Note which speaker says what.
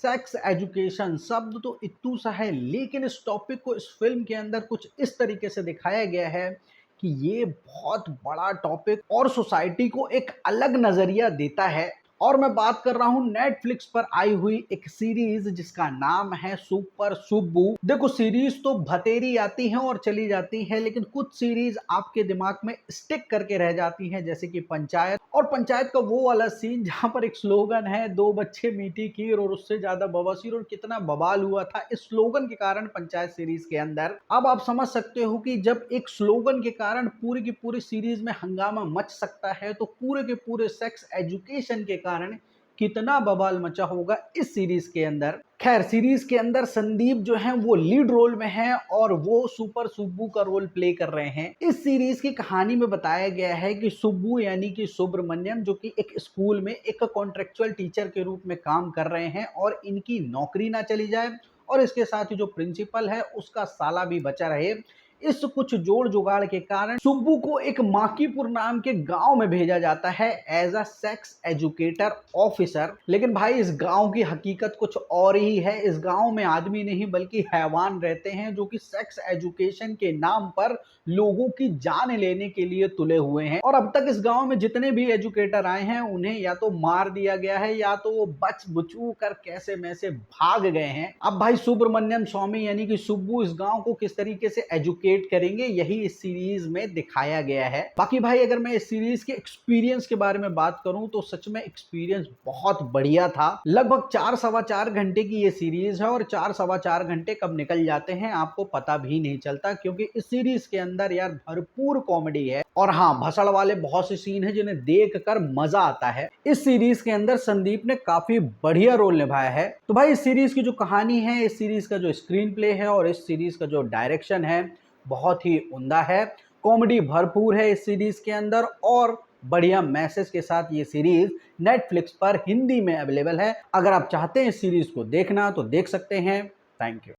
Speaker 1: Sex education शब्द तो इतू सा है, लेकिन इस टॉपिक को इस फिल्म के अंदर कुछ इस तरीके से दिखाया गया है कि ये बहुत बड़ा टॉपिक और सोसाइटी को एक अलग नजरिया देता है। और मैं बात कर रहा हूं नेटफ्लिक्स पर आई हुई एक सीरीज जिसका नाम है सुपर सुब्बू। देखो, सीरीज तो भतेरी आती है और चली जाती है, लेकिन कुछ सीरीज आपके दिमाग में स्टिक करके रह जाती हैं, जैसे कि पंचायत। और पंचायत का वो वाला सीन जहां पर एक स्लोगन है, दो बच्चे मीठी खीर और उससे ज्यादा बवासीर, और कितना बवाल हुआ था इस स्लोगन के कारण पंचायत सीरीज के अंदर। अब आप समझ सकते हो कि जब एक स्लोगन के कारण पूरी की पूरी सीरीज में हंगामा मच सकता है, तो पूरे के पूरे सेक्स एजुकेशन के कारण कितना बवाल मचा होगा इस सीरीज के अंदर। खैर, सीरीज के अंदर संदीप जो है वो लीड रोल में है और वो सुपर सुब्बू का रोल प्ले कर रहे हैं। इस सीरीज की कहानी में बताया गया है कि सुब्बू यानी कि सुब्रमण्यम, जो कि एक स्कूल में एक कॉन्ट्रेक्चुअल टीचर के रूप में काम कर रहे हैं, और इनकी नौकरी ना चली जाए और इसके साथ ही जो प्रिंसिपल है उसका साला भी बचा रहे। इस कुछ जोड़ जुगाड़ के कारण सुब्बू को एक माकीपुर नाम के गांव में भेजा जाता है as a sex educator officer. लेकिन भाई, इस गांव की हकीकत कुछ और ही है। इस गांव में आदमी नहीं बल्कि हैवान रहते हैं, जो कि सेक्स एजुकेशन के नाम पर लोगों की जान लेने के लिए तुले हुए हैं। और अब तक इस गांव में जितने भी एजुकेटर आए हैं उन्हें या तो मार दिया गया है या तो वो बच बुचू कर कैसे में से भाग गए हैं। अब भाई, सुब्रमण्यम स्वामी यानी कि सुब्बू इस गांव को किस तरीके से एजुकेट करेंगे, यही इस सीरीज में दिखाया गया है। बाकी भाई, अगर मैं इस सीरीज के एक्सपीरियंस के बारे में बात करूं तो सच में एक्सपीरियंस बहुत बढ़िया था। लगभग 4-4.25 घंटे की ये सीरीज है, और 4-4.25 घंटे कब निकल जाते हैं आपको पता भी नहीं चलता, क्योंकि इस सीरीज के अंदर यार भरपूर कॉमेडी है। और हाँ, भसड़ वाले बहुत से सीन है जिन्हें देख कर मजा आता है। इस सीरीज के अंदर संदीप ने काफी बढ़िया रोल निभाया है। तो भाई, इस सीरीज की जो कहानी है, इस सीरीज का जो स्क्रीन प्ले है और इस सीरीज का जो डायरेक्शन है, बहुत ही उम्दा है। कॉमेडी भरपूर है इस सीरीज के अंदर, और बढ़िया मैसेज के साथ ये सीरीज नेटफ्लिक्स पर हिंदी में अवेलेबल है। अगर आप चाहते हैं इस सीरीज को देखना तो देख सकते हैं। Thank you.